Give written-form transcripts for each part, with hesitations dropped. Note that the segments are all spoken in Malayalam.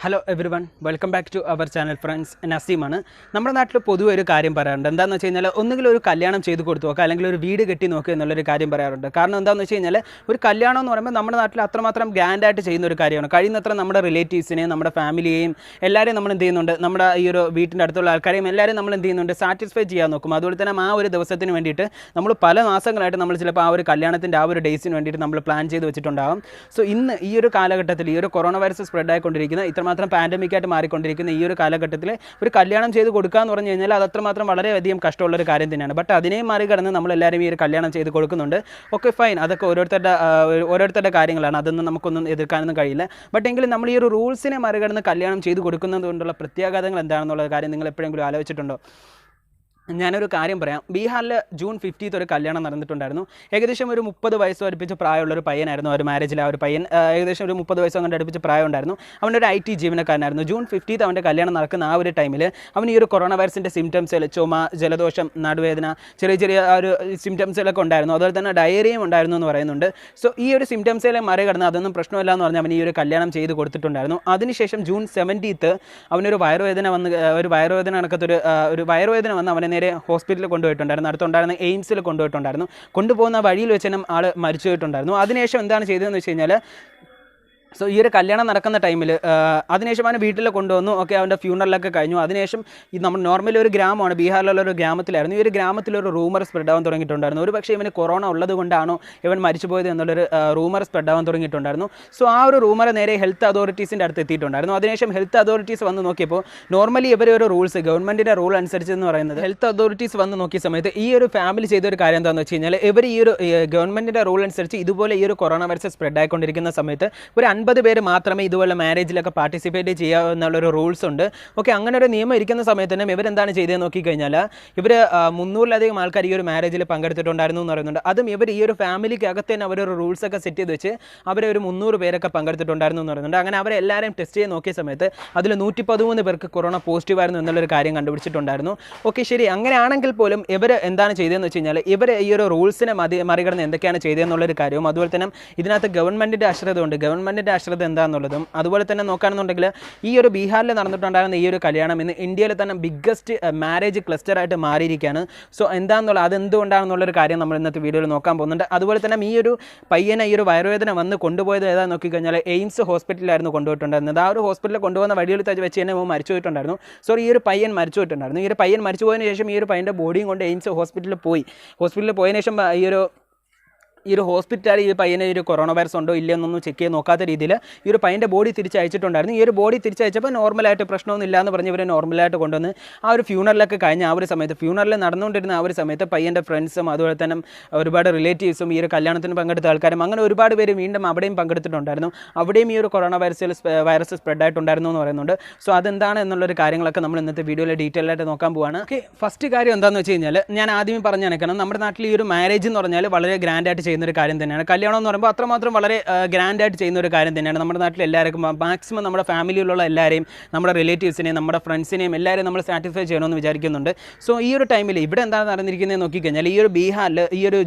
Hello everyone welcome back to our channel friends. നസീമാണ്. നമ്മുടെ നാട്ടിൽ പൊതുവെ ഒരു കാര്യം പറയാറുണ്ട്. എന്താണെന്ന് വെച്ച് കഴിഞ്ഞാൽ ഒന്നുകിൽ ഒരു കല്യാണം ചെയ്ത് കൊടുത്തു നോക്കുക, അല്ലെങ്കിൽ ഒരു വീട് കെട്ടി നോക്കുക എന്നുള്ളൊരു കാര്യം പറയാറുണ്ട്. കാരണം എന്താണെന്ന് വെച്ച് കഴിഞ്ഞാൽ ഒരു കല്യാണം എന്ന് പറയുമ്പോൾ നമ്മുടെ നാട്ടിൽ അത്രമാത്രം ഗ്രാൻഡായിട്ട് ചെയ്യുന്ന ഒരു കാര്യമാണ്. കഴിയുന്നത്ര നമ്മുടെ റിലേറ്റീവ്സിനെയും നമ്മുടെ ഫാമിലിയെയും എല്ലാവരെയും നമ്മൾ എന്ത് ചെയ്യുന്നുണ്ട്, നമ്മുടെ ഈ ഒരു വീട്ടിൻ്റെ അടുത്തുള്ള ആൾക്കാരെയും എല്ലാവരെയും നമ്മൾ എന്ത് ചെയ്യുന്നുണ്ട്, സാറ്റിസ്ഫൈ ചെയ്യാൻ നോക്കും. അതുപോലെ തന്നെ ആ ഒരു ദിവസത്തിന് വേണ്ടിയിട്ട് നമ്മൾ പല മാസങ്ങളായിട്ട് നമ്മൾ ചിലപ്പോൾ ആ ഒരു കല്യാണത്തിൻ്റെ ആ ഒരു ഡേയ്സിന് വേണ്ടിയിട്ട് നമ്മൾ പ്ലാൻ ചെയ്ത് വെച്ചിട്ടുണ്ടാകും. സോ ഇന്ന് ഈ ഒരു കാലഘട്ടത്തിൽ ഈ ഒരു കൊറോണ വൈറസ് സ്പ്രെഡ് ആയിക്കൊണ്ടിരിക്കുന്ന ഇത്രമാത്രം പാൻഡമിക്കായിട്ട് മാറിക്കൊണ്ടിരിക്കുന്ന ഈ ഒരു കാലഘട്ടത്തിൽ ഒരു കല്യാണം ചെയ്ത് കൊടുക്കുക എന്ന് പറഞ്ഞു കഴിഞ്ഞാൽ അത് അത്രമാത്രം വളരെയധികം കഷ്ടമുള്ളൊരു കാര്യം തന്നെയാണ്. ബട്ട് അതിനെയും മറികടന്ന് നമ്മളെല്ലാവരും ഈ ഒരു കല്യാണം ചെയ്ത് കൊടുക്കുന്നുണ്ട്. ഓക്കെ ഫൈൻ, അതൊക്കെ ഓരോരുത്തരുടെ കാര്യങ്ങളാണ്, അതൊന്നും നമുക്കൊന്നും എതിർക്കാനൊന്നും കഴിയില്ല. ബട്ട് എങ്കിലും നമ്മൾ ഈ ഒരു റൂൾസിനെ മറികടന്ന് കല്യാണം ചെയ്ത് കൊടുക്കുന്നത് കൊണ്ടുള്ള പ്രത്യാഘാതങ്ങൾ എന്താണെന്നുള്ള കാര്യം നിങ്ങൾ എപ്പോഴെങ്കിലും ആലോചിച്ചിട്ടുണ്ടോ? ഞാനൊരു കാര്യം പറയാം. ബീഹാറിൽ ജൂൺ 15 ഒരു കല്യാണം നടന്നിട്ടുണ്ടായിരുന്നു. ഏകദേശം ഒരു 30 വയസ്സ് അടുപ്പിച്ച് പ്രായമുള്ളൊരു പയ്യനായിരുന്നു. ഒരു മാരേജിൽ ആ ഒരു പയ്യൻ ഏകദേശം ഒരു 30 വയസ്സ് അങ്ങനെ അടുപ്പിച്ച് പ്രായം ഉണ്ടായിരുന്നു. അവനൊരു IT ജീവനക്കാരനായിരുന്നു. ജൂൺ 15 അവൻ്റെ കല്യാണം നടക്കുന്ന ആ ഒരു ടൈമിൽ അവൻ ഈ ഒരു കൊറോണ വൈറസിൻ്റെ സിംറ്റംസിൽ ചുമ, ജലദോഷം, നടുവേദന, ചെറിയ ഒരു സിംറ്റംസുകളൊക്കെ ഉണ്ടായിരുന്നു. അതുപോലെ തന്നെ ഡയറിയും ഉണ്ടായിരുന്നു എന്ന് പറയുന്നുണ്ട്. സോ ഈ ഒരു സിംറ്റംസിലെ മറികടന്ന് അതൊന്നും പ്രശ്നമില്ല എന്ന് പറഞ്ഞ് അവൻ ഈ ഒരു കല്യാണം ചെയ്ത് കൊടുത്തിട്ടുണ്ടായിരുന്നു. അതിനുശേഷം ജൂൺ 17 അവനൊരു വയറുവേദന വന്ന് അവനെ നേരെ ഹോസ്പിറ്റലിൽ കൊണ്ടുപോയിട്ടുണ്ടായിരുന്നു. അടുത്തുണ്ടായിരുന്ന എയിംസിൽ കൊണ്ടുപോയിട്ടുണ്ടായിരുന്നു. കൊണ്ടുപോകുന്ന വഴിയിൽ വെച്ച് തന്നെ ആൾ മരിച്ചു പോയിട്ടുണ്ടായിരുന്നു. അതിനുശേഷം എന്താണ് ചെയ്തതെന്ന് വെച്ച് കഴിഞ്ഞാൽ, സോ ഈ ഒരു കല്യാണം നടക്കുന്ന ടൈമിൽ അതിനുശേഷം അവനെ വീട്ടിൽ കൊണ്ടുവന്നു. ഓക്കെ, അവൻ്റെ ഫ്യൂണറലൊക്കെ കഴിഞ്ഞു. അതിനുശേഷം ഈ നമ്മൾ നോർമലി ഒരു ഗ്രാമമാണ്, ബീഹാറിലുള്ള ഒരു ഗ്രാമത്തിലായിരുന്നു. ഈ ഒരു ഗ്രാമത്തിലൊരു റൂമർ സ്പ്രെഡ് ആവാൻ തുടങ്ങിയിട്ടുണ്ടായിരുന്നു. ഒരു പക്ഷേ ഇവന് കൊറോണ ഉള്ളത് കൊണ്ടാണോ ഇവൻ മരിച്ചു പോയത് എന്നുള്ളൊരു റൂമർ സ്പ്രെഡ് ആവാൻ തുടങ്ങിയിട്ടുണ്ടായിരുന്നു. സോ ആ ഒരു റൂമർ നേരെ ഹെൽത്ത് അതോറിറ്റീസിൻ്റെ അടുത്ത് എത്തിയിട്ടുണ്ടായിരുന്നു. അതിനുശേഷം ഹെൽത്ത് അതോറിറ്റീസ് വന്ന് നോക്കിയപ്പോൾ നോർമലി ഇവർ ഒരു റൂൾസ്, ഗവൺമെൻറ്റിൻ്റെ റൂൾ അനുസരിച്ച് എന്ന് പറയുന്നത്, ഹെൽത്ത് അതോറിറ്റീസ് വന്ന് നോക്കിയ സമയത്ത് ഈ ഒരു ഫാമിലി ചെയ്തൊരു കാര്യം എന്താണെന്ന് വെച്ച് കഴിഞ്ഞാൽ, ഇവർ ഈ ഒരു ഗവൺമെൻറ്റിൻ്റെ റൂൾ അനുസരിച്ച് ഇതുപോലെ ഈ ഒരു കൊറോണ വൈറസ് സ്പ്രെഡ് ആയിക്കൊണ്ടിരിക്കുന്ന സമയത്ത് ഒരു 50 പേര് മാത്രമേ ഇതുപോലെ മാരേജിലൊക്കെ പാർട്ടിസിപ്പേറ്റ് ചെയ്യാവുന്നുള്ളൊരു റൂൾസ് ഉണ്ട്. ഓക്കെ, അങ്ങനെ ഒരു നിയമം ഇരിക്കുന്ന സമയത്ത് തന്നെ ഇവരെന്താണ് ചെയ്തതെന്ന് നോക്കിക്കഴിഞ്ഞാൽ, ഇവർ 300-ലധികം ആൾക്കാർ ഈ ഒരു മാരേജിൽ പങ്കെടുത്തിട്ടുണ്ടായിരുന്നു എന്ന് പറയുന്നുണ്ട്. അതും ഇവർ ഈ ഒരു ഫാമിലിക്ക് അകത്ത് തന്നെ അവരൊരു റൂൾസൊക്കെ സെറ്റ് ചെയ്ത് വെച്ച് അവരെ ഒരു 300 പേരൊക്കെ പങ്കെടുത്തിട്ടുണ്ടായിരുന്നു എന്ന് പറയുന്നുണ്ട്. അങ്ങനെ അവരെല്ലാവരെയും ടെസ്റ്റ് ചെയ്ത് നോക്കിയ സമയത്ത് അതിൽ 113 പേർക്ക് കൊറോണ പോസിറ്റീവായിരുന്നു എന്നുള്ളൊരു കാര്യം കണ്ടുപിടിച്ചിട്ടുണ്ടായിരുന്നു. ഓക്കെ ശരി, അങ്ങനെയാണെങ്കിൽ പോലും ഇവർ എന്താണ് ചെയ്തതെന്ന് വെച്ച് കഴിഞ്ഞാൽ, ഇവർ ഈ ഒരു റൂൾസിനെ മറികടന്ന് എന്തൊക്കെയാണ് ചെയ്തതെന്നുള്ളൊരു കാര്യവും, അതുപോലെ തന്നെ ഇതിനകത്ത് ഗവൺമെൻറ്റിൻ്റെ അശ്രദ്ധ ഉണ്ട്. ഗവൺമെൻറ്റിൻ്റെ അശ്രദ്ധ എന്താണെന്നുള്ളതും അതുപോലെ തന്നെ നോക്കുകയാണെന്നുണ്ടെങ്കിൽ ഈ ഒരു ബീഹാറിൽ നടന്നിട്ടുണ്ടായിരുന്ന ഈ ഒരു കല്യാണം ഇന്ന് ഇന്ത്യയിലെ തന്നെ ബിഗ്ഗസ്റ്റ് മാരേജ് ക്ലസ്റ്ററായിട്ട് മാറിയിരിക്കുകയാണ്. സോ എന്താണെന്നുള്ള അതെന്തുകൊണ്ടാണെന്നുള്ളൊരു കാര്യം നമ്മൾ ഇന്നത്തെ വീഡിയോയിൽ നോക്കാൻ പോകുന്നുണ്ട്. അതുപോലെ തന്നെ ഈ ഒരു പയ്യനെ ഈ ഒരു വയറുവേദന വന്ന് കൊണ്ടുപോയത് ഏതാണെന്ന് നോക്കിക്കഴിഞ്ഞാൽ എയിംസ് ഹോസ്പിറ്റലിലായിരുന്നു കൊണ്ടുപോയിട്ടുണ്ടായിരുന്നത്. ആ ഒരു ഹോസ്പിറ്റലിൽ കൊണ്ടുപോകുന്ന വഴിയിൽ വെച്ച് തന്നെ മരിച്ചു പോയിട്ടുണ്ടായിരുന്നു. സോ ഈ ഒരു പയ്യൻ മരിച്ചു പോയിട്ടുണ്ടായിരുന്നു. ഈ ഒരു പയ്യൻ മരിച്ചു പോയതിന് ശേഷം ഈ ഒരു പയ്യൻ്റെ ബോഡിയും കൊണ്ട് എയിംസ് ഹോസ്പിറ്റലിൽ പോയതിനു ശേഷം ഈ ഒരു ഹോസ്പിറ്റലിൽ ഈ പയ്യനെ ഒരു കൊറോണ വൈറസ് ഉണ്ടോ ഇല്ലയോ എന്നൊന്നും ചെക്ക് ചെയ്ത് നോക്കാത്ത രീതിയിൽ ഈ ഒരു പയ്യൻ്റെ ബോഡി തിരിച്ചയച്ചിട്ടുണ്ടായിരുന്നു. ഈ ഒരു ബോഡി തിരിച്ചയച്ചപ്പോൾ നോർമലായിട്ട് പ്രശ്നമൊന്നും ഇല്ല എന്ന് പറഞ്ഞ് ഇവരെ നോർമലായിട്ട് കൊണ്ടുവന്ന് ആ ഒരു ഫ്യൂണറലൊക്കെ കഴിഞ്ഞ് ആ ഒരു സമയത്ത് ഫ്യൂണറൽ നടന്നുകൊണ്ടിരുന്ന ആ ഒരു സമയത്ത് പയ്യൻ്റെ ഫ്രണ്ട്സും അതുപോലെ തന്നെ ഒരുപാട് റിലേറ്റീവ്സും ഈ ഒരു കല്യാണത്തിന് പങ്കെടുത്ത ആൾക്കാരും അങ്ങനെ ഒരുപാട് പേര് വീണ്ടും അവിടെയും പങ്കെടുത്തിട്ടുണ്ടായിരുന്നു. അവിടെയും ഈ ഒരു കൊറോണ വൈറസ് സ്പ്രെഡ് ആയിട്ടുണ്ടായിരുന്നു എന്ന് പറയുന്നുണ്ട്. സോ അതെന്താണ് എന്നുള്ളൊരു കാര്യങ്ങളൊക്കെ നമ്മൾ ഇന്നത്തെ വീഡിയോയിൽ ഡീറ്റെയിൽ ആയിട്ട് നോക്കാൻ പോവുകയാണ്. ഓക്കെ, ഫസ്റ്റ് കാര്യം എന്താണെന്ന് വെച്ച് കഴിഞ്ഞാൽ, ഞാൻ ആദ്യമേ പറഞ്ഞു നടക്കണം, നമ്മുടെ നാട്ടിൽ ഈ ഒരു മാരേജ് എന്ന് പറഞ്ഞാൽ വളരെ ഗ്രാൻഡായിട്ട് ചെയ്യുന്നൊരു കാര്യം തന്നെയാണ്. കല്യാണം എന്ന് പറയുമ്പോൾ അത്രമാത്രം വളരെ ഗ്രാൻഡായിട്ട് ചെയ്യുന്ന ഒരു കാര്യം തന്നെയാണ്. നമ്മുടെ നാട്ടിൽ എല്ലാവർക്കും മാക്സിമം നമ്മുടെ ഫാമിലിയിലുള്ള എല്ലാവരെയും, നമ്മുടെ റിലേറ്റീവ്സിനെയും നമ്മുടെ ഫ്രണ്ട്സിനെയും എല്ലാവരെയും നമ്മൾ സാറ്റിസ്ഫൈ ചെയ്യണമെന്ന് വിചാരിക്കുന്നുണ്ട്. സോ ഈ ഒരു ടൈമിൽ ഇവിടെ എന്താണ് നടന്നിരിക്കുന്നത് നോക്കിക്കഴിഞ്ഞാൽ, ഈ ഒരു ബീഹാറിൽ ഈ ഒരു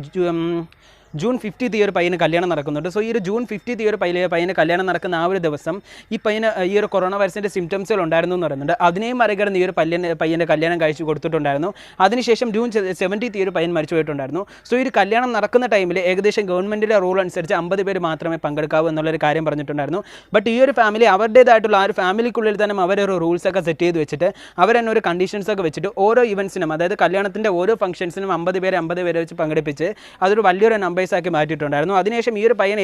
ജൂൺ 15 ഈ ഒരു പയ്യന് കല്യാണം നടക്കുന്നുണ്ട്. സോ ഈ ഒരു ജൂൺ 15 ഈ ഒരു പയ്യന് കല്യാണം നടക്കുന്ന ആ ഒരു ദിവസം ഈ ഒരു കൊറോണ വൈറസിൻ്റെ സിംറ്റംസുകൾ ഉണ്ടായിരുന്നു എന്ന് പറയുന്നുണ്ട്. അതിനെയും മറികടന്ന് ഈ ഒരു പയ്യൻ്റെ കല്യാണം കഴിച്ചു കൊടുത്തിട്ടുണ്ടായിരുന്നു. അതിനുശേഷം ജൂൺ 17 ഈ ഒരു പയ്യൻ മരിച്ചു പോയിട്ടുണ്ടായിരുന്നു. സോ ഈ ഒരു കല്യാണം നടക്കുന്ന ടൈമിൽ ഏകദേശം ഗവൺമെൻറ്റിൻ്റെ റൂൾ അനുസരിച്ച് 50 പേര് മാത്രമേ പങ്കെടുക്കാവൂ എന്നുള്ളൊരു കാര്യം പറഞ്ഞിട്ടുണ്ടായിരുന്നു. ബട്ട് ഈ ഒരു ഫാമിലി അവരുടേതായിട്ടുള്ള ആ ഒരു ഫാമിലിക്കുള്ളിൽ തന്നെ അവരൊരു റൂൾസൊക്കെ സെറ്റ് ചെയ്ത് വെച്ചിട്ട് അവരെന്നെ ഒരു കണ്ടീഷൻസൊക്കെ വെച്ചിട്ട് ഓരോ ഇവൻസിനും, അതായത് കല്യാണത്തിൻ്റെ ഓരോ ഫംഗ്ഷൻസിനും 50 പേരെ വെച്ച് പങ്കെടുപ്പിച്ച് അതൊരു വലിയൊരു നമ്പേഴ്സാക്കി മാറ്റിയിട്ടുണ്ടായിരുന്നു. അതിനുശേഷം ഈ ഒരു പയ്യൻ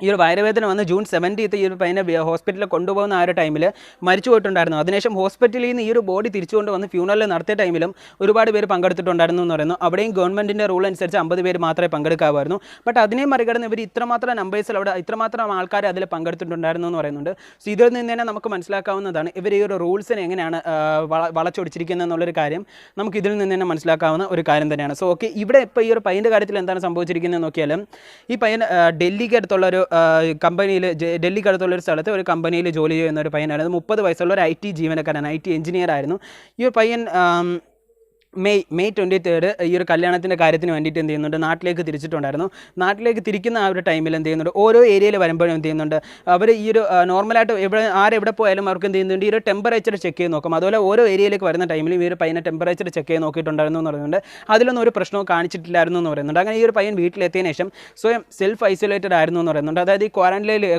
ഈ ഒരു വയറുവേദന വന്ന് ജൂൺ 17 ഈ ഒരു പയ്യനെ ഹോസ്പിറ്റലിൽ കൊണ്ടുപോകുന്ന ആ ഒരു ടൈമിൽ മരിച്ചു പോയിട്ടുണ്ടായിരുന്നു. അതിനുശേഷം ഹോസ്പിറ്റലിൽ നിന്ന് ഈ ഒരു ബോഡി തിരിച്ചുകൊണ്ട് വന്ന് ഫ്യൂണറൽ നടത്തിയ ടൈമിലും ഒരുപാട് പേര് പങ്കെടുത്തിട്ടുണ്ടായിരുന്നു എന്ന് പറയുന്നു. അവിടെയും ഗവൺമെൻറ്റിൻ്റെ റൂൾ അനുസരിച്ച് 50 പേര് മാത്രമേ പങ്കെടുക്കാമായിരുന്നു. ബട്ട് അതിനെ മറികടന്ന് ഇവർ ഇത്രമാത്രം നമ്പേഴ്സിൽ അവിടെ ഇത്രമാത്രം ആൾക്കാർ അതിൽ പങ്കെടുത്തിട്ടുണ്ടായിരുന്നു എന്ന് പറയുന്നുണ്ട്. സോ ഇതിൽ നിന്ന് തന്നെ നമുക്ക് മനസ്സിലാക്കാവുന്നതാണ് ഇവർ ഈ ഒരു റൂൾസിനെ എങ്ങനെയാണ് വളച്ചൊടിച്ചിരിക്കുന്നത് എന്നുള്ളൊരു കാര്യം നമുക്ക് ഇതിൽ നിന്ന് തന്നെ മനസ്സിലാക്കാവുന്ന ഒരു കാര്യം തന്നെയാണ്. സോ ഓക്കെ, ഇവിടെ ഇപ്പോൾ ഈ ഒരു പയ്യൻ്റെ കാര്യത്തിൽ എന്താണ് സംഭവിച്ചിരിക്കുന്നത് നോക്കിയാലും, ഈ പയ്യൻ ഡൽഹിക്ക് അടുത്തുള്ള ഒരു കമ്പനിയിൽ, ഡൽഹിക്ക് അടുത്തുള്ളൊരു സ്ഥലത്ത് ഒരു കമ്പനിയിൽ ജോലി ചെയ്യുന്ന ഒരു പയ്യനായിരുന്നു. 30 വയസ്സുള്ള ഒരു IT ജീവനക്കാരനാണ്, IT എഞ്ചിനീയർ ആയിരുന്നു. ഈ ഒരു പയ്യൻ മെയ് 23 ഈ ഒരു കല്യാണത്തിൻ്റെ കാര്യത്തിന് വേണ്ടിയിട്ട് എന്ത് ചെയ്യുന്നുണ്ട്, നാട്ടിലേക്ക് തിരിച്ചിട്ടുണ്ടായിരുന്നു. നാട്ടിലേക്ക് തിരിക്കുന്ന ആ ഒരു ടൈമിൽ എന്ത് ചെയ്യുന്നുണ്ട്, ഓരോ ഏരിയയിൽ വരുമ്പോഴും എന്ത് ചെയ്യുന്നുണ്ട്, അവർ ഈ ഒരു നോർമലായിട്ട് ആരെവിടെ പോയാലും അവർക്ക് എന്ത് ചെയ്യുന്നുണ്ട്, ഈ ഒരു ടെമ്പറേച്ചർ ചെക്ക് ചെയ്ത് നോക്കും. അതുപോലെ ഓരോ ഏരിയയിലേക്ക് വരുന്ന ടൈമിൽ ഈ ഒരു പയ്യനെ ടെമ്പറേച്ചർ ചെക്ക് ചെയ്ത് നോക്കിയിട്ടുണ്ടായിരുന്നു എന്ന് പറയുന്നുണ്ട്. അതിലൊന്നും ഒരു പ്രശ്നവും കാണിച്ചിട്ടില്ലായിരുന്നു എന്ന് പറയുന്നുണ്ട്. അങ്ങനെ ഈ ഒരു പയ്യൻ വീട്ടിലെത്തിയതിനു ശേഷം സ്വയം സെൽഫ് ഐസൊലേറ്റഡ് ആയിരുന്നു എന്ന് പറയുന്നുണ്ട്. അതായത് ഈ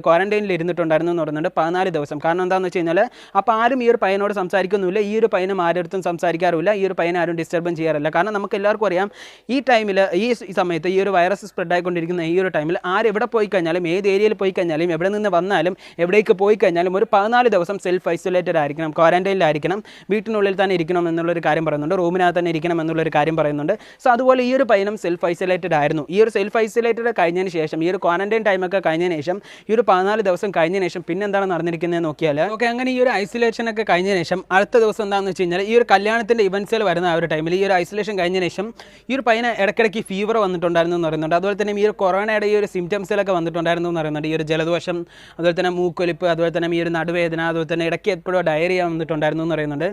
ക്വാറന്റൈനിൽ ഇരുന്നിട്ടുണ്ടായിരുന്നു എന്ന് പറയുന്നുണ്ട് 14 ദിവസം. കാരണം എന്താണെന്ന് വെച്ച് കഴിഞ്ഞാൽ അപ്പോൾ ആരും ഈ ഒരു പയ്യനോട് സംസാരിക്കുന്നില്ല, ഈ ഒരു പയ്യനും ആരുടെ സംസാരിക്കാറുമില്ല, ഈ ഒരു പയ്യനെ ആരും ഡിസ്റ്റർബൻ ചെയ്യാറില്ല. കാരണം നമുക്ക് എല്ലാവർക്കും അറിയാം ഈ ടൈമിൽ ഈ സമയത്ത് ഈ ഒരു വൈറസ് സ്പ്രെഡ് ആയിക്കൊണ്ടിരിക്കുന്ന ഈ ഒരു ടൈമിൽ ആരെവിടെ പോയി കഴിഞ്ഞാലും, ഏത് ഏരിയയിൽ പോയി കഴിഞ്ഞാലും, എവിടെ നിന്ന് വന്നാലും, എവിടേക്ക് പോയി കഴിഞ്ഞാലും ഒരു 14 ദിവസം സെൽഫ് ഐസൊലേറ്റഡ് ആയിരിക്കണം, ക്വാറന്റൈനിലായിരിക്കണം, വീട്ടിനുള്ളിൽ തന്നെ ഇരിക്കണം എന്നുള്ളൊരു കാര്യം പറയുന്നുണ്ട്, റൂമിനകത്ത് തന്നെ ഇരിക്കണം എന്നുള്ളൊരു കാര്യം പറയുന്നുണ്ട്. സോ അതുപോലെ ഈ ഒരു പയ്യനും സെൽഫ് ഐസൊലേറ്റഡ് ആയിരുന്നു. ഈ ഒരു സെൽഫ് ഐസൊലേറ്റഡ് കഴിഞ്ഞതിന് ശേഷം, ഈ ഒരു ക്വാറന്റൈൻ ടൈമൊക്കെ കഴിഞ്ഞതിന് ശേഷം, ഈ ഒരു 14 ദിവസം കഴിഞ്ഞതിന് ശേഷം പിന്നെ എന്താണ് നടന്നിരിക്കുന്നത് നോക്കിയാൽ ഓക്കെ, അങ്ങനെ ഈ ഒരു ഐസൊലേഷനൊക്കെ കഴിഞ്ഞതിന് ശേഷം അടുത്ത ദിവസം എന്താണെന്ന് വെച്ച് കഴിഞ്ഞാൽ ഈ ഒരു കല്യാണത്തിൻ്റെ ഇവൻറ്റ്സിൽ വരുന്ന ആ ഒരു ടൈമിൽ ഈ ഒരു ഐസൊലേഷൻ കഴിഞ്ഞതിന് ശേഷം ഈ ഒരു പയ്യന് ഇടയ്ക്കിടയ്ക്ക് ഫീവർ വന്നിട്ടുണ്ടായിരുന്നു എന്ന് പറയുന്നുണ്ട്. അതുപോലെ തന്നെ ഈ ഒരു കൊറോണയുടെ ഈ ഒരു സിംറ്റംസിലൊക്കെ വന്നിട്ടുണ്ടായിരുന്നു എന്ന് പറയുന്നുണ്ട്. ഈ ഒരു ജലദോഷം, അതുപോലെ തന്നെ മൂക്കൊലിപ്പ്, അതുപോലെ തന്നെ ഈ ഒരു നടുവേദന, അതുപോലെ തന്നെ ഇടയ്ക്ക് എപ്പോഴും ഡയറിയ വന്നിട്ടുണ്ടായിരുന്നു എന്ന് പറയുന്നുണ്ട്.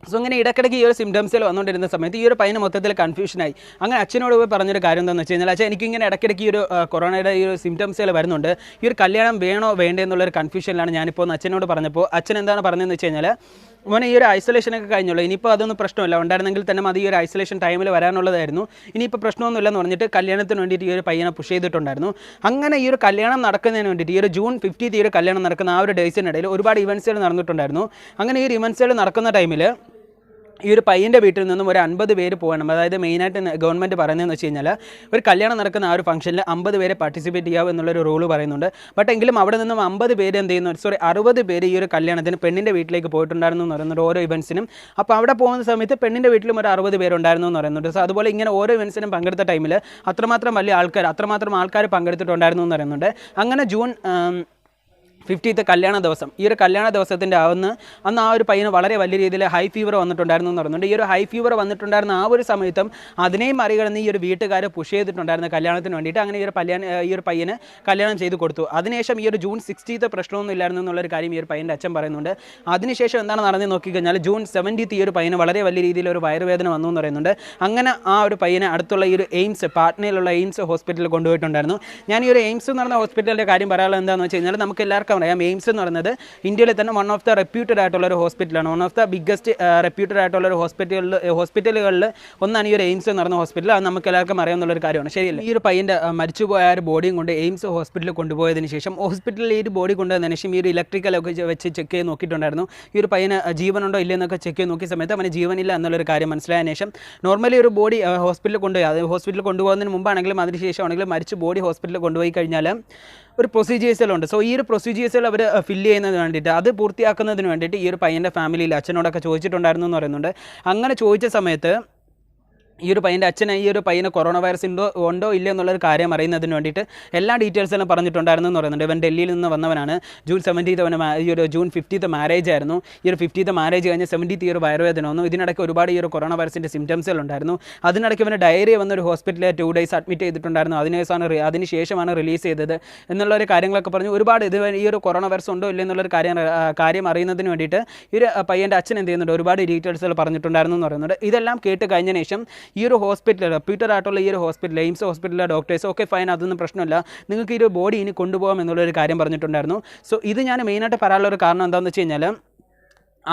സോ അങ്ങനെ ഇടയ്ക്കിടയ്ക്ക് ഈ ഒരു സിംറ്റംസിൽ വന്നുകൊണ്ടിരുന്ന സമയത്ത് ഈ ഒരു പയ്യന് മൊത്തത്തിൽ കൺഫ്യൂഷനായി. അങ്ങനെ അച്ഛനോട് പോയി പറഞ്ഞൊരു കാര്യം എന്താണെന്ന് വെച്ച് കഴിഞ്ഞാൽ, അച്ഛൻ എനിക്കിങ്ങനെ ഇടയ്ക്കിടയ്ക്ക് ഈ ഒരു കൊറോണയുടെ ഈ ഒരു സിംറ്റംസിൽ വരുന്നുണ്ട്, ഈ ഒരു കല്യാണം വേണോ വേണ്ടേ എന്നുള്ളൊരു കൺഫ്യൂഷനിലാണ് ഞാനിപ്പോൾ അച്ഛനോട് പറഞ്ഞപ്പോൾ അച്ഛൻ എന്താണ് പറഞ്ഞതെന്ന് വെച്ച് കഴിഞ്ഞാൽ, മോനെ ഈ ഒരു ഐസൊലേഷനൊക്കെ കഴിഞ്ഞുള്ളൂ, ഇനിയിപ്പോൾ അതൊന്നും പ്രശ്നമില്ല, ഉണ്ടായിരുന്നെങ്കിൽ തന്നെ അത് ഈ ഒരു ഐസൊലേഷൻ ടൈമിൽ വരാനുള്ളതായിരുന്നു, ഇനിയിപ്പോൾ പ്രശ്നമൊന്നുമില്ലെന്ന് പറഞ്ഞിട്ട് കല്യാണത്തിന് വേണ്ടിയിട്ട് ഈ ഒരു പയ്യനെ പുഷ് ചെയ്തിട്ടുണ്ടായിരുന്നു. അങ്ങനെ ഈ ഒരു കല്യാണം നടക്കുന്നതിന് വേണ്ടിയിട്ട് ഈ ഒരു ജൂൺ 15 ഈ ഒരു കല്യാണം നടക്കുന്ന ആ ഒരു ഡേയ്സിനിടയിൽ ഒരുപാട് ഇവൻറ്റ്സുകൾ നടന്നിട്ടുണ്ടായിരുന്നു. അങ്ങനെ ഈ ഒരു ഇവൻറ്റ്സുകൾ നടക്കുന്ന ടൈമിൽ ഈ ഒരു പയ്യൻ്റെ വീട്ടിൽ നിന്നും ഒരു 50 പേര് പോകണം. അതായത് മെയിനായിട്ട് ഗവൺമെൻറ് പറയുന്നതെന്ന് വെച്ച് കഴിഞ്ഞാൽ ഒരു കല്യാണം നടക്കുന്ന ആ ഒരു ഫംഗ്ഷനിൽ 50 പേരെ പാർട്ടിസിപ്പേറ്റ് ചെയ്യാവും എന്നുള്ളൊരു റൂള് പറയുന്നുണ്ട്. ബട്ട് എങ്കിലും അവിടെ നിന്നും 50 പേര് എന്ത് ചെയ്യുന്നു, 60 പേര് ഈ ഒരു കല്യാണത്തിന് പെണ്ണിൻ്റെ വീട്ടിലേക്ക് പോയിട്ടുണ്ടായിരുന്നു എന്ന് പറയുന്നുണ്ട്, ഓരോ ഇവൻറ്റ്സിനും. അപ്പോൾ അവിടെ പോകുന്ന സമയത്ത് പെണ്ണിൻ്റെ വീട്ടിലും ഒരു 60 പേരുണ്ടായിരുന്നു എന്ന് പറയുന്നുണ്ട്. സോ അതുപോലെ ഇങ്ങനെ ഓരോ ഇവൻറ്റ്സിനും പങ്കെടുത്ത ടൈമിൽ അത്രമാത്രം ആൾക്കാർ പങ്കെടുത്തിട്ടുണ്ടായിരുന്നു എന്ന് പറയുന്നുണ്ട്. അങ്ങനെ ജൂൺ 50th കല്യാണ ദിവസം, ഈ ഒരു കല്യാണ ദിവസത്തിൻ്റെ അന്ന് ആ ഒരു പയ്യന് വളരെ വലിയ രീതിയിൽ ഹൈ ഫീവർ വന്നിട്ടുണ്ടായിരുന്നു എന്ന് പറയുന്നുണ്ട്. ഈ ഒരു ഹൈ ഫീവർ വന്നിട്ടുണ്ടായിരുന്ന ആ ഒരു സമയത്തും അതിനെയും മറികടന്ന് ഈ ഒരു വീട്ടുകാർ പുഷ് ചെയ്തിട്ടുണ്ടായിരുന്ന കല്യാണത്തിന് വേണ്ടിയിട്ട്. അങ്ങനെ ഈ ഒരു പയ്യന് കല്യാണം ചെയ്ത് കൊടുത്തു. അതിനുശേഷം ഈ ഒരു ജൂൺ 60th പ്രശ്നമൊന്നും ഇല്ലായിരുന്നു എന്നുള്ളൊരു കാര്യം ഈ ഒരു പയ്യൻ്റെ അച്ഛൻ പറയുന്നുണ്ട്. അതിനുശേഷം എന്താണ് നടന്നത് നോക്കിക്കഴിഞ്ഞാൽ ജൂൺ 17th ഈ ഒരു പയ്യന് വളരെ വലിയ രീതിയിൽ ഒരു വയറുവേദന വന്നു എന്ന് പറയുന്നുണ്ട്. അങ്ങനെ ആ ഒരു പയ്യനെ അടുത്തുള്ള ഈ ഒരു എയിംസ്, പാട്നയിലുള്ള എയിംസ് ഹോസ്പിറ്റലിൽ കൊണ്ടുപോയിട്ടുണ്ടായിരുന്നു. ഞാൻ ഈ ഒരു എയിംസ് എന്ന് പറഞ്ഞ ഹോസ്പിറ്റലിൻ്റെ കാര്യം പറയാനുള്ളത് എന്താണെന്ന് വെച്ച് കഴിഞ്ഞാൽ, നമുക്ക് എല്ലാവർക്കും അറിയാം എയിംസ് എന്ന് പറയുന്നത് ഇന്ത്യയിലെ തന്നെ വൺ ഓഫ് ദ റെപ്യൂട്ടഡ് ആയിട്ടുള്ള ഒരു ഹോസ്പിറ്റലാണ്, one of the biggest reputed ആയിട്ടുള്ള ഒരു ഹോസ്പിറ്റലുകളിൽ ഒന്നാണ് ഈ ഒരു എയിംസ് എന്ന് പറയുന്ന ഹോസ്പിറ്റൽ. അത് നമുക്ക് എല്ലാവർക്കും അറിയാവുന്നൊരു കാര്യമാണ്, ശരിയല്ല? ഈ ഒരു പയ്യൻ്റെ മരിച്ചുപോയ ഒരു ബോഡിയും കൊണ്ട് എയിംസ് ഹോസ്പിറ്റലിൽ കൊണ്ടുപോയതിന് ശേഷം ഹോസ്പിറ്റലിൽ ഈ ഒരു ബോഡി കൊണ്ടുവന്നതിന് ശേഷം ഈ ഒരു ഇലക്ട്രിക്കലൊക്കെ വെച്ച് ചെക്ക് ചെയ്ത് നോക്കിയിട്ടുണ്ടായിരുന്നു. ഈ ഒരു പയ്യന് ജീവനുണ്ടോ ഇല്ലെന്നൊക്കെ ചെക്ക് ചെയ്ത് നോക്കിയ സമയത്ത് അവന് ജീവനില്ല എന്നുള്ളൊരു കാര്യം മനസ്സിലായതിനു ശേഷം നോർമലി ഒരു ബോഡി ഹോസ്പിറ്റലിൽ കൊണ്ടുപോയി, അത് ഹോസ്പിറ്റലിൽ കൊണ്ടുപോകുന്നതിന് മുമ്പാണെങ്കിലും അതിന് ശേഷമാണെങ്കിലും മരിച്ച് ബോഡി ഹോസ്പിറ്റലിൽ കൊണ്ടുപോയി കഴിഞ്ഞാൽ ഒരു പ്രൊസീജിയേഴ്സിലുണ്ട്. സോ ഈ ഒരു പ്രൊസീജിയേഴ്സിൽ അവർ ഫില്ല് ചെയ്യുന്നതിന് വേണ്ടിയിട്ട്, അത് പൂർത്തിയാക്കുന്നതിന് വേണ്ടിയിട്ട് ഈ ഒരു പയ്യൻ്റെ ഫാമിലിയിൽ അച്ഛനോടൊക്കെ ചോദിച്ചിട്ടുണ്ടായിരുന്നു എന്ന് പറയുന്നുണ്ട്. അങ്ങനെ ചോദിച്ച സമയത്ത് ഈ ഒരു പയ്യൻ്റെ അച്ഛനെ ഈ ഒരു പയ്യന് കൊറോണ വൈറസ് ഉണ്ടോ ഇല്ല എന്നുള്ളൊരു കാര്യം അറിയുന്നതിന് വേണ്ടിയിട്ട് എല്ലാ ഡീറ്റെയിൽസെല്ലാം പറഞ്ഞിട്ടുണ്ടായിരുന്നു എന്ന് പറയുന്നുണ്ട്. ഇവൻ ഡൽഹിയിൽ നിന്ന് വന്നവനാണ്. ജൂൺ 17th അവന് ഈ ഒരു ജൂൺ 50th മാരേജ് ആയിരുന്നു. ഈ ഒരു 50th മാരേജ് കഴിഞ്ഞ് 70th ഈ ഒരു വയറുവേദന വന്നു. ഇതിനിടയ്ക്ക് ഒരുപാട് ഈ ഒരു കൊറോണ വൈറസിൻ്റെ സിംറ്റംസുകളുണ്ടായിരുന്നു. അതിനിടയ്ക്ക് ഇവന് ഡയറി വന്നൊരു ഹോസ്പിറ്റലിൽ 2 days അഡ്മിറ്റ് ചെയ്തിട്ടുണ്ടായിരുന്നു. അതിനുശേഷമാണ് റിലീസ് ചെയ്തത് എന്നുള്ളൊരു കാര്യങ്ങളൊക്കെ പറഞ്ഞു. ഒരുപാട് ഈ ഒരു കൊറോണ വൈറസ് ഉണ്ടോ ഇല്ല എന്നുള്ളൊരു കാര്യം അറിയുന്നതിന് വേണ്ടിയിട്ട് ഈ ഒരു പയ്യൻ്റെ അച്ഛൻ എന്ത് ചെയ്യുന്നുണ്ട്, ഒരുപാട് ഡീറ്റെയിൽസുകൾ പറഞ്ഞിട്ടുണ്ടായിരുന്നു എന്ന് പറയുന്നുണ്ട്. ഇതെല്ലാം കേട്ട് കഴിഞ്ഞതിന് ശേഷം ഈ ഒരു ഹോസ്പിറ്റൽ, റെപ്യൂട്ടഡ് ആയിട്ടുള്ള ഈ ഒരു ഹോസ്പിറ്റൽ, എയിംസ് ഹോസ്പിറ്റലിലെ ഡോക്ടേഴ്സ് ഓക്കെ ഫൈൻ, അതൊന്നും പ്രശ്നമില്ല, നിങ്ങൾക്ക് ഈ ഒരു ബോഡി ഇനി കൊണ്ടുപോകാം എന്നുള്ളൊരു കാര്യം പറഞ്ഞിട്ടുണ്ടായിരുന്നു. സോ ഇത് ഞാൻ മെയിനായിട്ട് പറയാനുള്ള ഒരു കാരണം എന്താണെന്ന് വെച്ച് കഴിഞ്ഞാൽ,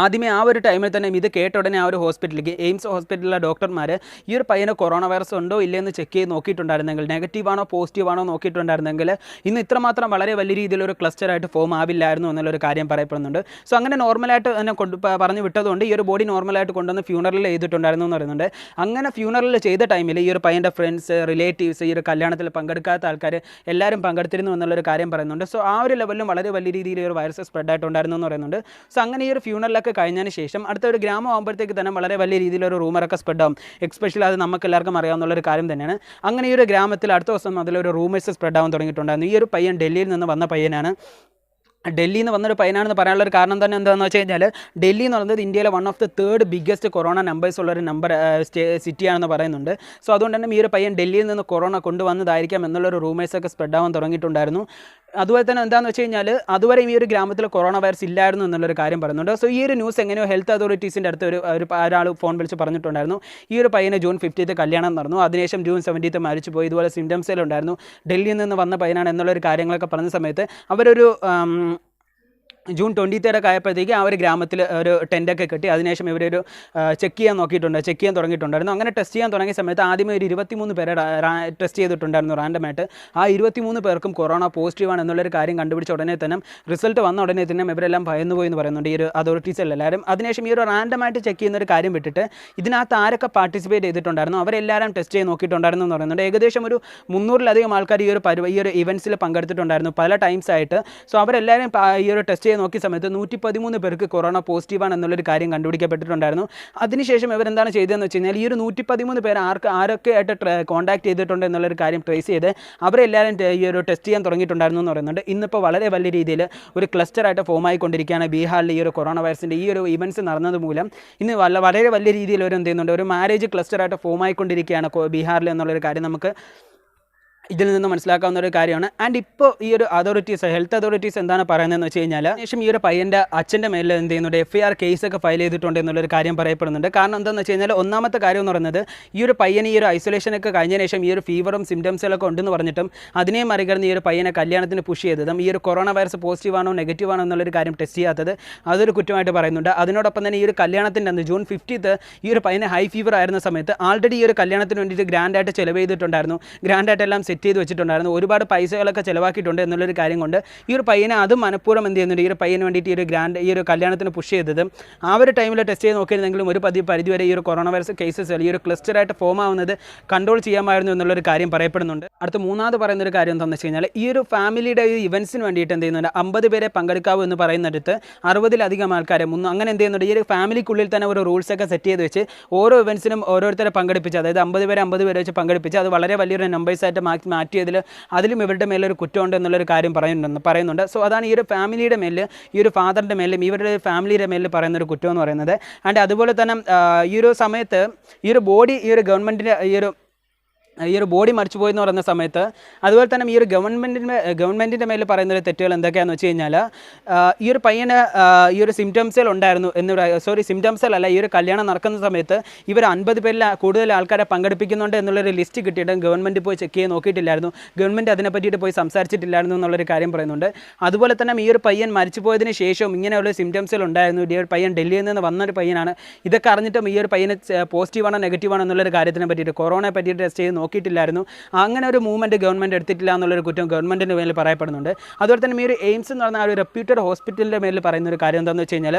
ആദ്യമേ ആ ഒരു ടൈമിൽ തന്നെ ഇത് കേട്ട ഉടനെ ആ ഒരു ഹോസ്പിറ്റലിലേക്ക്, എയിംസ് ഹോസ്പിറ്റലിലെ ഡോക്ടർമാർ ഈ ഒരു പയ്യന് കൊറോണ വൈറസ് ഉണ്ടോ ഇല്ലയെന്ന് ചെക്ക് ചെയ്ത് നോക്കിയിട്ടുണ്ടായിരുന്നെങ്കിൽ, നെഗറ്റീവാണോ പോസിറ്റീവാണോ നോക്കിയിട്ടുണ്ടായിരുന്നെങ്കിൽ ഇന്ന് ഇത്രമാത്രം വളരെ വലിയ രീതിയിലൊരു ക്ലസ്റ്ററായിട്ട് ഫോം ആവില്ലായിരുന്നു എന്നുള്ളൊരു കാര്യം പറയപ്പെടുന്നുണ്ട്. സോ അങ്ങനെ നോർമലായിട്ട് തന്നെ പറഞ്ഞു വിട്ടതുകൊണ്ട് ഈ ഒരു ബോഡി നോർമലായിട്ട് കൊണ്ടുവന്ന് ഫ്യൂണറൽ ചെയ്തിട്ടുണ്ടായിരുന്നു എന്ന് പറയുന്നുണ്ട്. അങ്ങനെ ഫ്യൂണറൽ ചെയ്ത ടൈമിൽ ഈ ഒരു പയ്യൻ്റെ ഫ്രണ്ട്സ്, റിലേറ്റീവ്സ്, ഈ ഒരു കല്യാണത്തിൽ പങ്കെടുക്കാത്ത ആൾക്കാർ എല്ലാവരും പങ്കെടുത്തിരുന്നു എന്നുള്ളൊരു കാര്യം പറയുന്നുണ്ട്. സോ ആ ഒരു ലെവലിലും വളരെ വലിയ രീതിയിൽ ഒരു വൈറസ് സ്പ്രെഡ് ആയിട്ടുണ്ടായിരുന്നു എന്ന് പറയുന്നുണ്ട്. സോ അങ്ങനെ ഈ ഒരു ഫ്യൂണറൽ കഴിഞ്ഞതിന് ശേഷം അടുത്ത ഒരു ഗ്രാമം ആകുമ്പോഴത്തേക്ക് തന്നെ വളരെ വലിയ രീതിയിലൊരു റൂമറൊക്കെ സ്പ്രെഡ് ആവും. എക്സ്പെഷ്യലി അത് നമുക്ക് എല്ലാവർക്കും അറിയാവുന്നൊരു കാര്യം തന്നെയാണ്. അങ്ങനെ ഈ ഒരു ഗ്രാമത്തിൽ അടുത്ത ദിവസം അതിലൊരു റൂമേഴ്സ് സ്പ്രെഡ് ആവാൻ തുടങ്ങിയിട്ടുണ്ടായിരുന്നു. ഈ ഒരു പയ്യൻ ഡൽഹിയിൽ നിന്ന് വന്ന പയ്യനാണ്. ഡൽഹിയിൽ നിന്ന് വന്നൊരു പയ്യനാണെന്ന് പറയാനുള്ളൊരു കാരണം തന്നെ എന്താണെന്ന് വെച്ച് കഴിഞ്ഞാൽ, ഡൽഹി എന്ന് പറയുന്നത് ഇന്ത്യയിലെ one of the 3rd biggest corona numbers ഉള്ളൊരു സിറ്റിയാണെന്ന് പറയുന്നുണ്ട്. സോ അതുകൊണ്ട് തന്നെ ഈ ഒരു പയ്യൻ ഡൽഹിയിൽ നിന്ന് കൊറോണ കൊണ്ടുവന്നതായിരിക്കാം എന്നുള്ളൊരു റൂമേഴ്സൊക്കെ സ്പ്രെഡ് ആവാൻ തുടങ്ങിയിട്ടുണ്ടായിരുന്നു. അതുപോലെ തന്നെ എന്താണെന്ന് വെച്ച് കഴിഞ്ഞാൽ അതുവരെ ഈ ഒരു ഗ്രാമത്തിൽ കൊറോണ വൈറസ് ഇല്ലായിരുന്നു എന്നുള്ളൊരു കാര്യം പറയുന്നുണ്ട്. സോ ഈ ഒരു ന്യൂസ് എങ്ങനെയോ ഹെൽത്ത് അതോറിറ്റീസിൻ്റെ അടുത്ത് ഒരാൾ ഫോൺ വിളിച്ച് പറഞ്ഞിട്ടുണ്ടായിരുന്നു. ഈ ഒരു പയ്യന് ജൂൺ 15 കല്യാണം നടന്നു, അതിനുശേഷം ജൂൺ 17 മരിച്ചു പോയി, ഇതുപോലെ സിംറ്റംസിലുണ്ടായിരുന്നു, ഡൽഹിയിൽ നിന്ന് വന്ന പയ്യനാണ് എന്നുള്ളൊരു കാര്യങ്ങളൊക്കെ പറഞ്ഞ സമയത്ത് അവരൊരു ജൂൺ 23 ആയപ്പോഴത്തേക്ക് ആ ഒരു ഗ്രാമത്തിൽ ഒരു ടെൻറ്റൊക്കെ കെട്ടി അതിനുശേഷം ഇവരൊരു ചെക്ക് ചെയ്യാൻ തുടങ്ങിയിട്ടുണ്ടായിരുന്നു. അങ്ങനെ ടെസ്റ്റ് ചെയ്യാൻ തുടങ്ങിയ സമയത്ത് ആദ്യമേ ഒരു 23 പേരെ ടെസ്റ്റ് ചെയ്തിട്ടുണ്ടായിരുന്നു റാൻഡമായിട്ട്. ആ 23 പേർക്കും കൊറോണ പോസിറ്റീവാണ് എന്നുള്ളൊരു കാര്യം കണ്ടുപിടിച്ച ഉടനെ തന്നെ റിസൾട്ട് വന്ന ഉടനെ തന്നെ ഇവരെല്ലാം ഭയന്നുപോയി എന്ന് പറയുന്നുണ്ട് ഈ ഒരു അതോറിറ്റീസിലെല്ലാവരും. അതിനുശേഷം ഈ ഒരു റാൻഡമായിട്ട് ചെക്ക് ചെയ്യുന്ന ഒരു കാര്യം വിട്ടിട്ട് ഇതിനകത്ത് ആരൊക്കെ പാർട്ടിസിപ്പേറ്റ് ചെയ്തിട്ടുണ്ടായിരുന്നു അവരെല്ലാവരും ടെസ്റ്റ് ചെയ്ത് നോക്കിയിട്ടുണ്ടായിരുന്നു എന്ന് പറയുന്നുണ്ട്. ഏകദേശം ഒരു 300-ലധികം ആൾക്കാർ ഈ ഒരു ഇവൻറ്റ്സിൽ പങ്കെടുത്തിട്ടുണ്ടായിരുന്നു പല ടൈംസ് ആയിട്ട്. സോ അവരെല്ലാവരും ഈ ഒരു ടെസ്റ്റ് നോക്കിയ സമയത്ത് 113 പേർക്ക് കൊറോണ പോസിറ്റീവാണ് എന്നുള്ളൊരു കാര്യം കണ്ടുപിടിക്കപ്പെട്ടിട്ടുണ്ടായിരുന്നു. അതിനുശേഷം ഇവരെന്താണ് ചെയ്തതെന്ന് വെച്ച് കഴിഞ്ഞാൽ ഈ ഒരു 113 പേർ ആരൊക്കെ ആയിട്ട് കോൺടാക്ട് ചെയ്തിട്ടുണ്ട് എന്നുള്ളൊരു കാര്യം ട്രേസ് ചെയ്ത് അവരെല്ലാവരും ഈ ഒരു ടെസ്റ്റ് ചെയ്യാൻ തുടങ്ങിയിട്ടുണ്ടായിരുന്നു എന്ന് പറയുന്നുണ്ട്. ഇന്നിപ്പോൾ വളരെ വലിയ രീതിയിൽ ഒരു ക്ലസ്റ്ററായിട്ട് ഫോം ആയിക്കൊണ്ടിരിക്കുകയാണ് ബീഹാറിൽ ഈ ഒരു കൊറോണ വൈറസിൻ്റെ ഈ ഒരു ഇവൻറ്റ്സ് നടന്നത് മൂലം. ഇന്ന് വളരെ വലിയ രീതിയിൽ ഒരു എന്ത് ചെയ്യുന്നുണ്ട്, ഒരു മാരേജ് ക്ലസ്റ്ററായിട്ട് ഫോം ആയിക്കൊണ്ടിരിക്കുകയാണ് ബീഹാറിൽ എന്നുള്ളൊരു കാര്യം നമുക്ക് ഇതിൽ നിന്ന് മനസ്സിലാക്കാവുന്ന ഒരു കാര്യമാണ്. ആൻഡ് ഇപ്പോൾ ഈ ഒരു ഹെൽത്ത് അതോറിറ്റീസ് എന്താണ് പറയുന്നതെന്ന് വെച്ച് കഴിഞ്ഞാൽ ശേഷം ഈ ഒരു പയ്യൻ്റെ അച്ഛൻ്റെ മേലിൽ എന്ത് ചെയ്യുന്നുണ്ട്, FIR കേസൊക്കെ ഫയൽ ചെയ്തിട്ടുണ്ട് എന്നുള്ളൊരു കാര്യം പറയപ്പെടുന്നുണ്ട്. കാരണം എന്താണെന്ന് വെച്ച് കഴിഞ്ഞാൽ ഒന്നാമത്തെ കാര്യം എന്ന് പറയുന്നത് ഈ ഒരു പയ്യന് ഈ ഒരു ഐസൊലേഷനൊക്കെ കഴിഞ്ഞതിന് ശേഷം ഈ ഒരു ഫീവറും സിംറ്റംസുകളൊക്കെ ഉണ്ടെന്ന് പറഞ്ഞിട്ടും അതിനെ മറികടന്ന് ഈ ഒരു പയ്യനെ കല്യാണത്തിന് പുഷ് ചെയ്തതും ഈ ഒരു കൊറോണ വൈറസ് പോസിറ്റീവാണോ നെഗറ്റീവാണോ എന്നുള്ളൊരു കാര്യം ടെസ്റ്റ് ചെയ്യാത്തത് അതൊരു കുറ്റമായിട്ട് പറയുന്നുണ്ട്. അതിനോടൊപ്പം തന്നെ ഈ ഒരു കല്യാണത്തിൻ്റെ അന്ന് ജൂൺ 15 ഈ ഒരു പയ്യന് ഹൈ ഫീവർ ആയിരുന്ന സമയത്ത് ആൾറെഡി ഈ ഒരു കല്യാണത്തിന് വേണ്ടിയിട്ട് ഗ്രാൻഡായിട്ട് ചിലവ് ചെയ്തിട്ടുണ്ടായിരുന്നു, ഗ്രാൻഡായിട്ട് എല്ലാം സെറ്റ് ചെയ്ത് വെച്ചിട്ടുണ്ടായിരുന്നു, ഒരുപാട് പൈസകളൊക്കെ ചിലവാക്കിയിട്ടുണ്ട് എന്നുള്ളൊരു കാര്യം കൊണ്ട് ഈ ഒരു പയ്യനെ അത് മനഃപൂർവ്വം എന്ത് ചെയ്യുന്നുണ്ട്, ഈ ഒരു പയ്യന് വേണ്ടിയിട്ട് ഈ ഒരു കല്യാണത്തിന് പുഷ് ചെയ്തത് ആ ഒരു ടൈമിൽ ടെസ്റ്റ് ചെയ്ത് നോക്കിയിരുന്നെങ്കിലും ഒരു പരിധിവരെ ഈ ഒരു കൊറോണ വൈറസ് കേസസ് ഈ ഒരു ക്ലസ്റ്ററായിട്ട് ഫോം ആവുന്നത് കൺട്രോൾ ചെയ്യാമായിരുന്നു എന്നുള്ളൊരു കാര്യം പറയപ്പെടുന്നുണ്ട്. അടുത്ത മൂന്നാമത് പറയുന്നൊരു കാര്യം എന്താണെന്ന് വെച്ച് കഴിഞ്ഞാൽ ഈ ഒരു ഫാമിലിയുടെ ഈ ഇവൻറ്റ്സിന് വേണ്ടിയിട്ട് എന്ത് ചെയ്യുന്നുണ്ട്, 50 പേരെ പങ്കെടുക്കാവൂ എന്ന് പറയുന്നിടത്ത് 60-ലധികം ആൾക്കാരെ അങ്ങനെ എന്ത് ചെയ്യുന്നുണ്ട്, ഈ ഒരു ഫാമിലിക്കുള്ളിൽ തന്നെ ഒരു റൂൾസൊക്കെ സെറ്റ് ചെയ്ത് വെച്ച് ഓരോ ഇവൻറ്റ്സിനും ഓരോരുത്തരെ പങ്കെടുപ്പിച്ച്, അതായത് 50 പേരെ വെച്ച് പങ്കെടുപ്പിച്ച് അത് വളരെ വലിയൊരു നമ്പേഴ്സായിട്ട് മാറ്റിയതിൽ അതിലും ഇവരുടെ മേലൊരു കുറ്റമുണ്ട് എന്നുള്ളൊരു കാര്യം പറയുന്നുണ്ട്. സോ അതാണ് ഈ ഒരു ഫാമിലിയുടെ മേലിൽ ഈ ഒരു ഫാദറിൻ്റെ മേലും ഇവരുടെ ഫാമിലിയുടെ മേലിൽ പറയുന്നൊരു കുറ്റം എന്ന് പറയുന്നത്. ആൻഡ് അതുപോലെ തന്നെ ഈ ഒരു സമയത്ത് ഈ ഒരു ബോഡി ഈ ഒരു ഗവൺമെൻറ്റിൻ്റെ ഈ ഒരു ബോഡി മരിച്ചു പോയി എന്ന് പറയുന്ന സമയത്ത് അതുപോലെ തന്നെ ഈ ഒരു ഗവൺമെൻറ്റിൻ്റെ മേൽ പറയുന്നൊരു തെറ്റുകൾ എന്തൊക്കെയാണെന്ന് വെച്ച് കഴിഞ്ഞാൽ ഈ ഒരു പയ്യന് ഈ ഒരു സിംറ്റംസിൽ ഉണ്ടായിരുന്നു സിംറ്റംസിലല്ല, ഈ ഒരു കല്യാണം നടക്കുന്ന സമയത്ത് ഇവർ 50 പേരിൽ കൂടുതൽ ആൾക്കാരെ പങ്കെടുപ്പിക്കുന്നുണ്ട് എന്നുള്ളൊരു ലിസ്റ്റ് കിട്ടിയിട്ട് ഗവൺമെൻറ് പോയി ചെക്ക് ചെയ്ത് നോക്കിയിട്ടില്ലായിരുന്നു, ഗവൺമെൻറ് അതിനെ പറ്റിയിട്ട് പോയി സംസാരിച്ചിട്ടില്ലായിരുന്നു എന്നുള്ളൊരു കാര്യം പറയുന്നുണ്ട്. അതുപോലെ തന്നെ ഈ ഒരു പയ്യൻ മരിച്ചു പോയതിന് ശേഷവും ഇങ്ങനെയുള്ള സിംറ്റംസിൽ ഉണ്ടായിരുന്നു, ഈ ഒരു പയ്യൻ ഡൽഹിയിൽ നിന്ന് വന്നൊരു പയ്യനാണ്, ഇതൊക്കെ അറിഞ്ഞിട്ടും ഈ ഒരു പയ്യന് പോസിറ്റീവാണോ നെഗറ്റീവാണോ എന്നുള്ളൊരു കാര്യത്തിനെ പറ്റിയിട്ട് കൊറോണയെ പറ്റിയിട്ട് ടെസ്റ്റ് ചെയ്ത് നോക്കിയിട്ടില്ലായിരുന്നു. അങ്ങനെ ഒരു മൂവ്മെൻറ്റ് ഗവൺമെൻറ് എടുത്തിട്ടില്ല എന്നുള്ളൊരു കുറ്റം ഗവൺമെൻറ്റിൻ്റെ മേലിൽ പറയപ്പെടുന്നുണ്ട്. അതുപോലെ തന്നെ ഈ ഒരു എയിംസ് എന്ന് പറഞ്ഞ ഒരു റെപ്യൂട്ടഡ് ഹോസ്പിറ്റലിൻ്റെ മേലിൽ പറയുന്ന ഒരു കാര്യം എന്താണെന്ന് വെച്ച് കഴിഞ്ഞാൽ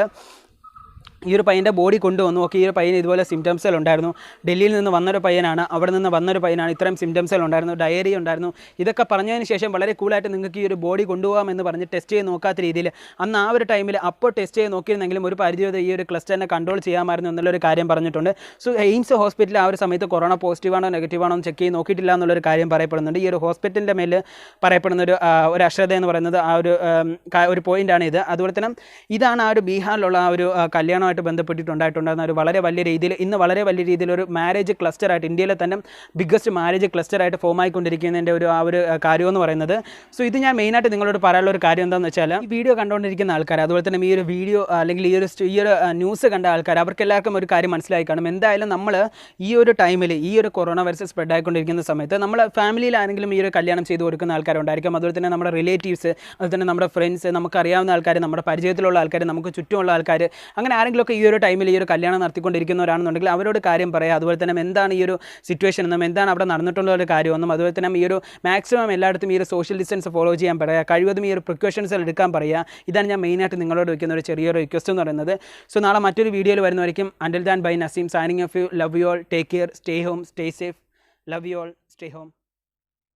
ഈ ഒരു പയ്യൻ്റെ ബോഡി കൊണ്ടുവന്നു. ഓക്കെ, ഈ ഒരു പയ്യന് ഇതുപോലെ സിംറ്റംസുകൾ ഉണ്ടായിരുന്നു, ഡൽഹിയിൽ നിന്ന് വന്നൊരു പയ്യനാണ്, അവിടെ നിന്ന് വന്നൊരു പയ്യനാണ്, ഇത്രയും സിംറ്റംസുകൾ ഉണ്ടായിരുന്നു, ഡയറിയ ഉണ്ടായിരുന്നു, ഇതൊക്കെ പറഞ്ഞതിന് ശേഷം വളരെ കൂളായിട്ട് നിങ്ങൾക്ക് ഈ ഒരു ബോഡി കൊണ്ടുപോകാമെന്ന് പറഞ്ഞ് ടെസ്റ്റ് ചെയ്ത് നോക്കാത്ത രീതിയിൽ അന്ന് ആ ഒരു ടൈമിൽ അപ്പോൾ ടെസ്റ്റ് ചെയ്ത് നോക്കിയിരുന്നെങ്കിലും ഒരു പരിധി വരെ ഈ ഒരു ക്ലസ്റ്ററിനെ കൺട്രോൾ ചെയ്യാമായിരുന്നു എന്നുള്ളൊരു കാര്യം പറഞ്ഞിട്ടുണ്ട്. സോ എയിംസ് ഹോസ്പിറ്റലിൽ ആ ഒരു സമയത്ത് കൊറോണ പോസിറ്റീവാണോ നെഗറ്റീവാണോ എന്ന് ചെക്ക് ചെയ്ത് നോക്കിയിട്ടില്ല എന്നുള്ളൊരു കാര്യം പറയപ്പെടുന്നുണ്ട്. ഈ ഒരു ഹോസ്പിറ്റലിൻ്റെ മേൽ പറയപ്പെടുന്ന ഒരു അശ്രദ്ധ എന്ന് പറയുന്നത് ആ ഒരു പോയിൻ്റാണ് ഇത്. അതുപോലെ തന്നെ ഇതാണ് ആ ഒരു ബീഹാറിലുള്ള ആ ഒരു കല്യാണം ബന്ധപ്പെട്ടിട്ടുണ്ടായിട്ടുണ്ടായിരുന്ന ഒരു വളരെ വലിയ രീതിയിൽ ഒരു മാരേജ് ക്ലസ്റ്ററായിട്ട് ഇന്ത്യയിലെ തന്നെ ബിഗ്ഗസ്റ്റ് മാരേജ് ക്ലസ്റ്ററായിട്ട് ഫോം ആയിക്കൊണ്ടിരിക്കുന്നതിൻ്റെ ആ ഒരു കാര്യം എന്ന് പറയുന്നത്. സോ ഇത് ഞാൻ മെയിനായിട്ട് നിങ്ങളോട് പറയാനുള്ള ഒരു കാര്യം എന്താണെന്ന് വെച്ചാൽ ഈ വീഡിയോ കണ്ടുകൊണ്ടിരിക്കുന്ന ആൾക്കാർ, അതുപോലെ തന്നെ ഈ ഒരു വീഡിയോ അല്ലെങ്കിൽ ഈ ഒരു ന്യൂസ് കണ്ട ആൾക്കാർ, അവർക്കെല്ലാവർക്കും ഒരു കാര്യം മനസ്സിലായി കാണും. എന്തായാലും നമ്മൾ ഈ ഒരു ടൈമിൽ ഈ ഒരു കൊറോണ വൈറസ് സ്പ്രെഡ് ആയിക്കൊണ്ടിരിക്കുന്ന സമയത്ത് നമ്മൾ ഫാമിലിയിലാണെങ്കിലും ഈ ഒരു കല്യാണം ചെയ്ത് കൊടുക്കുന്ന ആൾക്കാരുണ്ടായിരിക്കും, അതുപോലെ തന്നെ നമ്മുടെ റിലേറ്റീവ്സ്, അതുപോലെ തന്നെ നമ്മുടെ ഫ്രണ്ട്സ്, നമുക്കറിയാവുന്ന ആൾക്കാർ, നമ്മുടെ പരിചയത്തിലുള്ള ആൾക്കാർ, നമുക്ക് ചുറ്റുമുള്ള ആൾക്കാർ, അങ്ങനെ ആരെങ്കിലുമൊക്കെ ഈ ഒരു ടൈമിൽ ഈ ഒരു കല്യാണം നടത്തിക്കൊണ്ടിരിക്കുന്നവരാണെന്നുണ്ടെങ്കിൽ അവരോട് കാര്യം പറയുക. അതുപോലെ തന്നെ എന്താണ് ഈ ഒരു സിറ്റുവേഷൻ എന്നും എന്താണ് അവിടെ നടന്നിട്ടുള്ള ഒരു കാര്യമൊന്നും, അതുപോലെ തന്നെ ഈ ഒരു മാക്സിമം എല്ലായിടത്തും ഈ ഒരു സോഷ്യൽ ഡിസ്റ്റൻസ് ഫോളോ ചെയ്യാൻ പറയുക, കഴിവതും ഈ ഒരു പ്രിക്കോഷൻസ് എടുക്കാൻ പറയുക. ഇതാണ് ഞാൻ മെയിനായിട്ട് നിങ്ങളോട് വയ്ക്കുന്ന ഒരു ചെറിയൊരു റിക്വസ്റ്റ് എന്ന് പറയുന്നത്. സോ നാളെ മറ്റൊരു വീഡിയോയിൽ വരുന്നവരിക്കും. Until then bye Naseem signing off you. Love you all, take care, stay home, stay safe. Love you all, stay home.